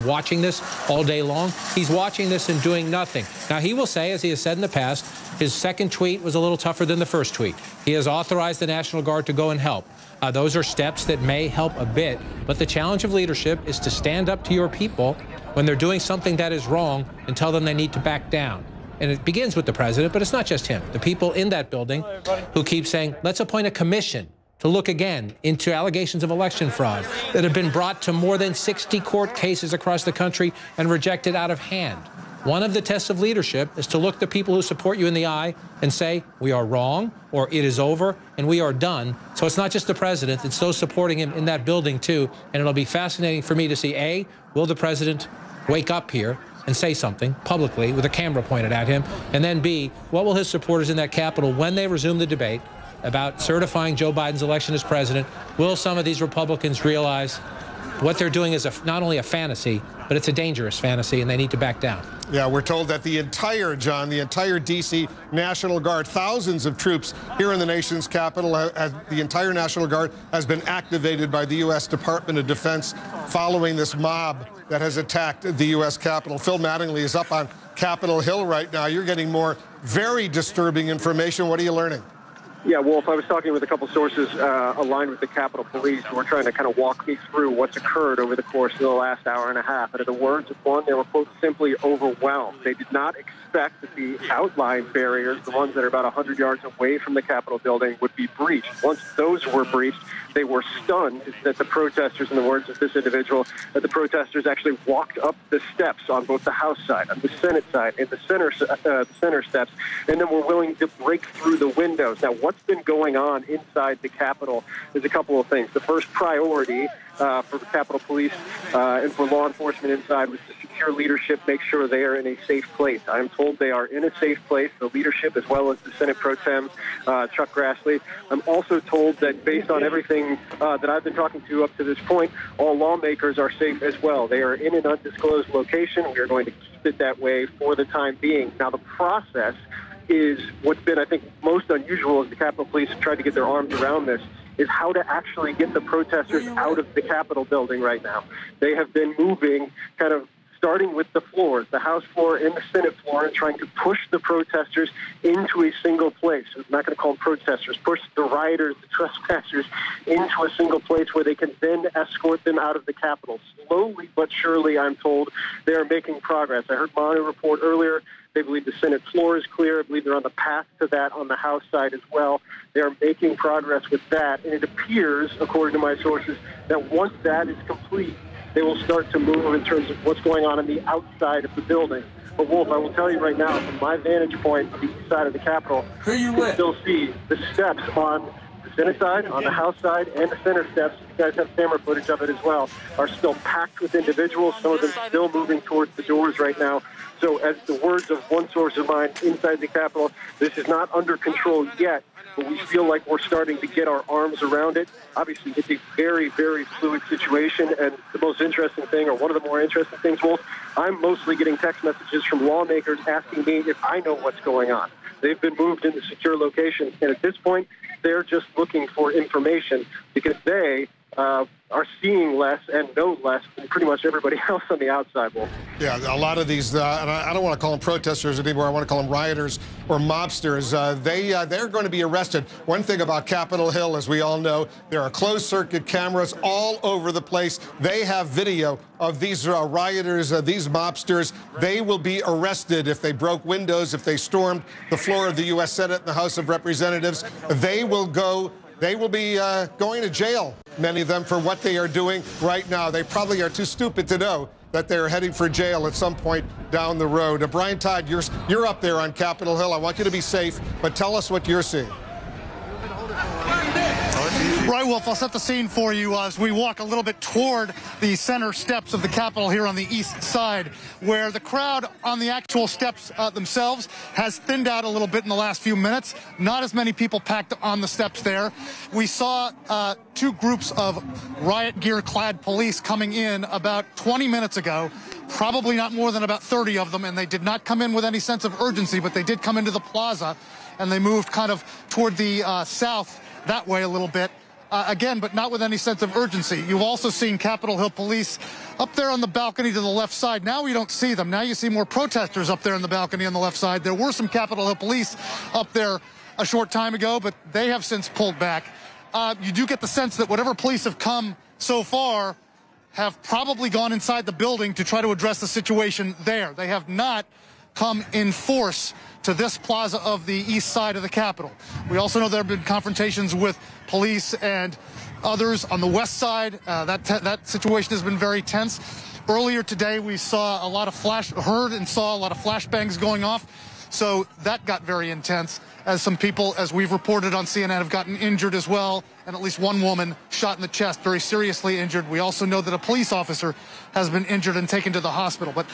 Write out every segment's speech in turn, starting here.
watching this all day long. He's watching this and doing nothing. Now, he will say, as he has said in the past, his second tweet was a little tougher than the first tweet. He has authorized the National Guard to go and help. Those are steps that may help a bit, but the challenge of leadership is to stand up to your people when they're doing something that is wrong and tell them they need to back down. And it begins with the president, but it's not just him. The people in that building who keep saying, let's appoint a commission to look again into allegations of election fraud that have been brought to more than 60 court cases across the country and rejected out of hand. One of the tests of leadership is to look the people who support you in the eye and say, we are wrong, or it is over, and we are done. So it's not just the president, it's those supporting him in that building too. And it'll be fascinating for me to see, A, will the president wake up here and say something publicly with a camera pointed at him? And then B, what will his supporters in that Capitol, when they resume the debate about certifying Joe Biden's election as president, will some of these Republicans realize what they're doing is not only a fantasy, but it's a dangerous fantasy, and they need to back down? Yeah, we're told that the entire D.C. National Guard, thousands of troops here in the nation's capital, the entire National Guard has been activated by the U.S. Department of Defense following this mob that has attacked the U.S. Capitol. Phil Mattingly is up on Capitol Hill right now. You're getting more very disturbing information. What are you learning? Yeah, Wolf, I was talking with a couple sources aligned with the Capitol Police who were trying to kind of walk me through what's occurred over the course of the last hour and a half. And in the words of one, they were, quote, simply overwhelmed. They did not expect that the outline barriers, the ones that are about 100 yards away from the Capitol building, would be breached. Once those were breached, they were stunned that the protesters, in the words of this individual, that the protesters actually walked up the steps on both the House side, on the Senate side, and the center steps, and then were willing to break through the windows. Now, what's been going on inside the Capitol is a couple of things. The first priority for the Capitol Police and for law enforcement inside was to secure leadership, make sure they are in a safe place. I am told they are in a safe place, the leadership as well as the Senate Pro Tem, Chuck Grassley. I'm also told that based on everything that I've been talking to up to this point, all lawmakers are safe as well. They are in an undisclosed location. We are going to keep it that way for the time being. Now, the process is what's been, I think, most unusual as the Capitol Police have tried to get their arms around this, is how to actually get the protesters out of the Capitol building right now. They have been moving kind of starting with the floors, the House floor and the Senate floor, and trying to push the protesters into a single place. I'm not going to call them protesters, push the rioters, the trespassers into a single place where they can then escort them out of the Capitol. Slowly but surely, I'm told, they are making progress. I heard Manu report earlier. They believe the Senate floor is clear. I believe they're on the path to that on the House side as well. They are making progress with that. And it appears, according to my sources, that once that is complete, they will start to move in terms of what's going on the outside of the building. But, Wolf, I will tell you right now, from my vantage point on the east side of the Capitol, you can still see the steps on the Senate side, on the House side, and the center steps. You guys have camera footage of it as well, are still packed with individuals, some of them still moving towards the doors right now. So as the words of one source of mine inside the Capitol, this is not under control yet, but we feel like we're starting to get our arms around it. Obviously, it's a very, very fluid situation, and the most interesting thing, or one of the more interesting things, Wolf, I'm mostly getting text messages from lawmakers asking me if I know what's going on. They've been moved into secure locations, and at this point, they're just looking for information because they are seeing less and know less than pretty much everybody else on the outside, Wolf. Yeah, a lot of these, and I don't want to call them protesters anymore. I want to call them rioters or mobsters. They're going to be arrested. One thing about Capitol Hill, as we all know, there are closed-circuit cameras all over the place. They have video of these rioters, these mobsters. They will be arrested if they broke windows, if they stormed the floor of the U.S. Senate and the House of Representatives. They will be going to jail, many of them, for what they are doing right now. They probably are too stupid to know that they're heading for jail at some point down the road. Brian Todd, you're up there on Capitol Hill. I want you to be safe, but tell us what you're seeing. Right, Wolf, I'll set the scene for you as we walk a little bit toward the center steps of the Capitol here on the east side, where the crowd on the actual steps themselves has thinned out a little bit in the last few minutes. Not as many people packed on the steps there. We saw two groups of riot gear-clad police coming in about 20 minutes ago, probably not more than about 30 of them, and they did not come in with any sense of urgency, but they did come into the plaza, and they moved kind of toward the south that way a little bit. again, but not with any sense of urgency. You've also seen Capitol Hill police up there on the balcony to the left side. Now we don't see them. Now you see more protesters up there on the balcony on the left side. There were some Capitol Hill police up there a short time ago, but they have since pulled back. You do get the sense that whatever police have come so far have probably gone inside the building to try to address the situation there. They have not come in force to this plaza of the east side of the Capitol. We also know there have been confrontations with police and others on the west side. That situation has been very tense. Earlier today, we saw a lot of heard and saw a lot of flashbangs going off. So that got very intense, as some people, as we've reported on CNN, have gotten injured as well, and at least one woman shot in the chest, very seriously injured. We also know that a police officer has been injured and taken to the hospital. But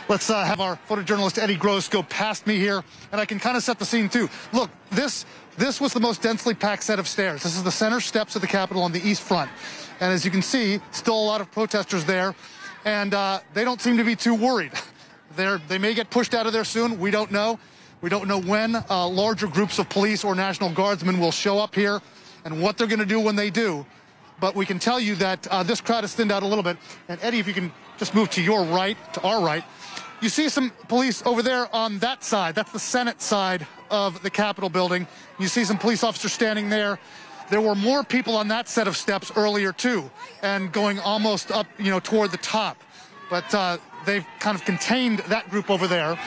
let's have our photojournalist Eddie Gross go past me here, and I can kind of set the scene too. Look, this was the most densely packed set of stairs. This is the center steps of the Capitol on the east front. And as you can see, still a lot of protesters there, and they don't seem to be too worried. They may get pushed out of there soon. We don't know. We don't know when larger groups of police or National Guardsmen will show up here and what they're going to do when they do. But we can tell you that this crowd has thinned out a little bit. And Eddie, if you can just move to your right, to our right, you see some police over there on that side. That's the Senate side of the Capitol building. You see some police officers standing there. There were more people on that set of steps earlier, too, and going almost up, toward the top. But they've kind of contained that group over there.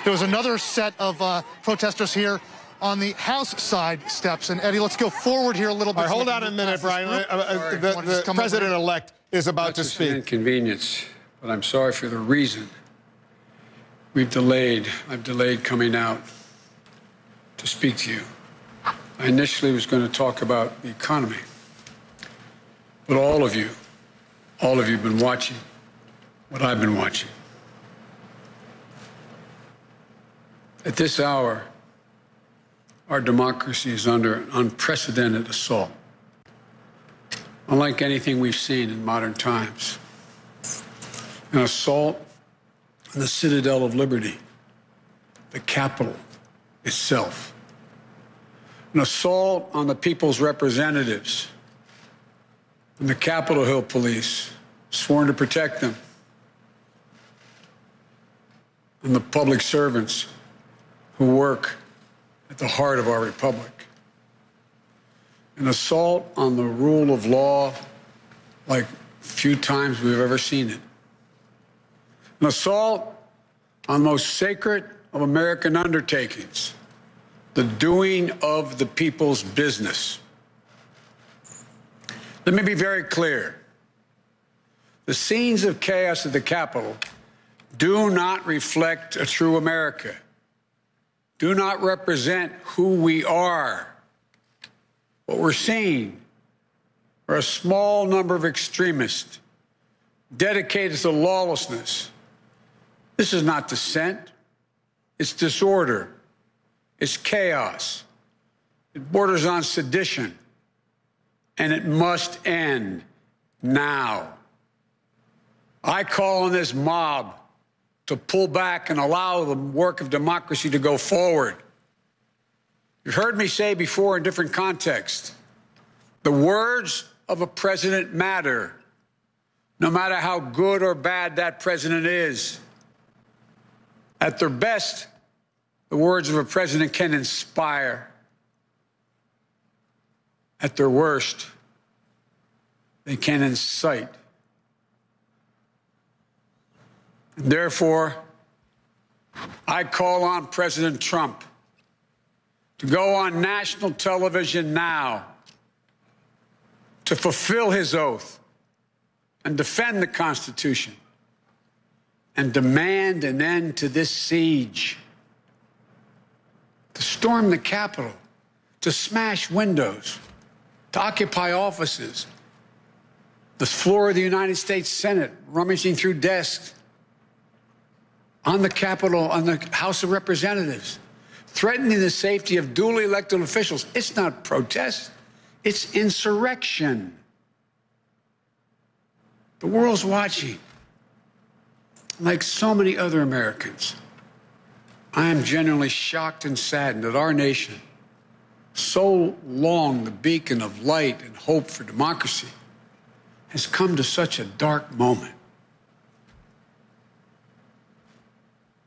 There was another set of protesters here on the House side steps. And, Eddie, let's go forward here a little bit. All right, hold on a minute, Brian. The president-elect is about to speak. It's an inconvenience, but I'm sorry for the reason. I've delayed coming out to speak to you. I initially was going to talk about the economy. But all of you have been watching what I've been watching. At this hour, our democracy is under an unprecedented assault, unlike anything we've seen in modern times. An assault on the citadel of liberty, the Capitol itself. An assault on the people's representatives and the Capitol Hill police, sworn to protect them, and the public servants who work at the heart of our republic. An assault on the rule of law like few times we've ever seen it. An assault on the most sacred of American undertakings, the doing of the people's business. Let me be very clear. The scenes of chaos at the Capitol do not reflect a true America, do not represent who we are. What we're seeing are a small number of extremists dedicated to lawlessness. This is not dissent. It's disorder. It's chaos. It borders on sedition. And it must end now. I call on this mob to pull back and allow the work of democracy to go forward. You've heard me say before in different contexts, the words of a president matter, no matter how good or bad that president is. At their best, the words of a president can inspire. At their worst, they can incite. Therefore, I call on President Trump to go on national television now to fulfill his oath and defend the Constitution and demand an end to this siege, to storm the Capitol, to smash windows, to occupy offices, the floor of the United States Senate, rummaging through desks, on the Capitol, on the House of Representatives, threatening the safety of duly elected officials. It's not protest, it's insurrection. The world's watching. Like so many other Americans, I am genuinely shocked and saddened that our nation so long the beacon of light and hope for democracy, has come to such a dark moment.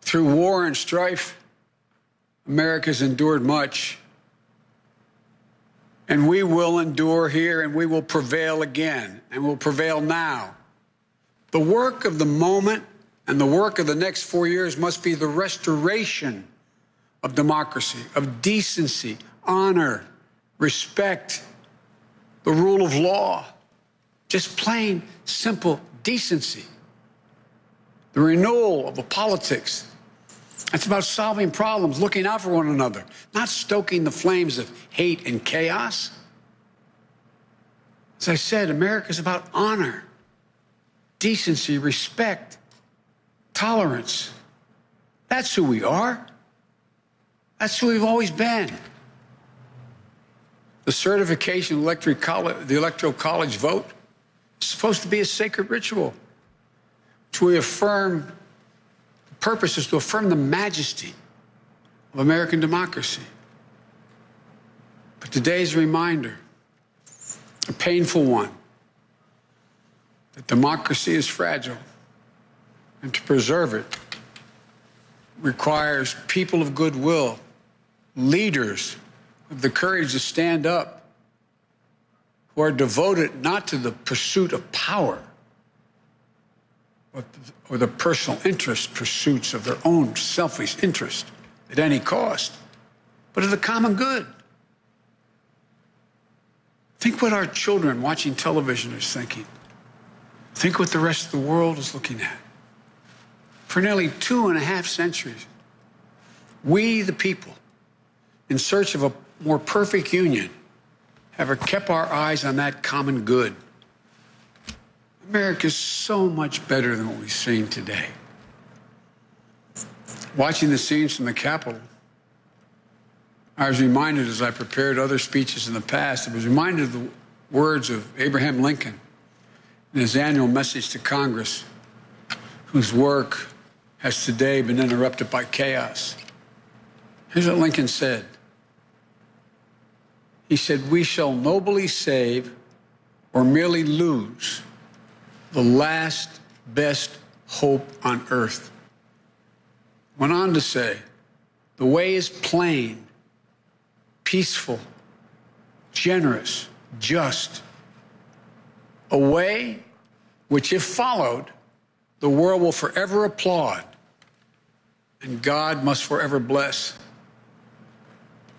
Through war and strife, America's endured much, and we will endure here, and we will prevail again, and we'll prevail now. The work of the moment and the work of the next 4 years must be the restoration of democracy, of decency, honor, respect, the rule of law, just plain, simple decency. The renewal of the politics. It's about solving problems, looking out for one another, not stoking the flames of hate and chaos. As I said, America is about honor, decency, respect, tolerance. That's who we are. That's who we've always been. The certification of the Electoral College vote is supposed to be a sacred ritual to affirm. The purpose is to affirm the majesty of American democracy. But today's reminder, a painful one, that democracy is fragile, and to preserve it requires people of goodwill, leaders with the courage to stand up, who are devoted not to the pursuit of power, or the personal interest pursuits of their own selfish interest at any cost, but of the common good. Think what our children watching television is thinking. Think what the rest of the world is looking at. For nearly 2.5 centuries, we, the people, in search of a more perfect union, have kept our eyes on that common good. America is so much better than what we've seen today. Watching the scenes from the Capitol, I was reminded, as I prepared other speeches in the past, I was reminded of the words of Abraham Lincoln in his annual message to Congress, whose work has today been interrupted by chaos. Here's what Lincoln said. He said, "We shall nobly save or merely lose the last best hope on earth." Went on to say, "The way is plain, peaceful, generous, just. A way which, if followed, the world will forever applaud and God must forever bless."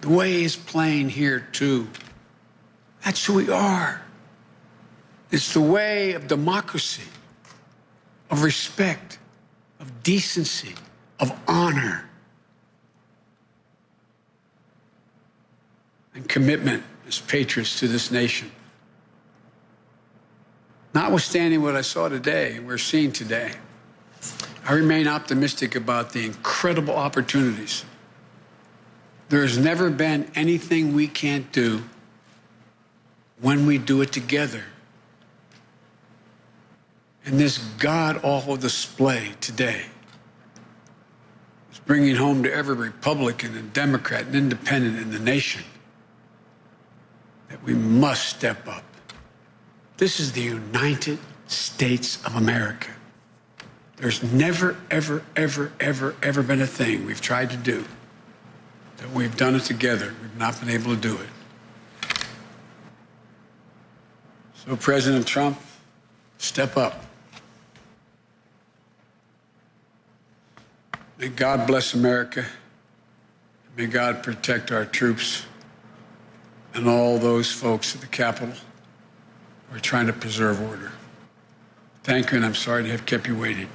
The way is plain here, too. That's who we are. It's the way of democracy, of respect, of decency, of honor, and commitment as patriots to this nation. Notwithstanding what I saw today and we're seeing today, I remain optimistic about the incredible opportunities. There has never been anything we can't do when we do it together. And this god-awful display today is bringing home to every Republican and Democrat and Independent in the nation that we must step up. This is the United States of America. There's never, ever, ever, ever, ever been a thing we've tried to do that we've done it together. We've not been able to do it. So, President Trump, step up. May God bless America. May God protect our troops and all those folks at the Capitol who are trying to preserve order. Thank you, and I'm sorry to have kept you waiting.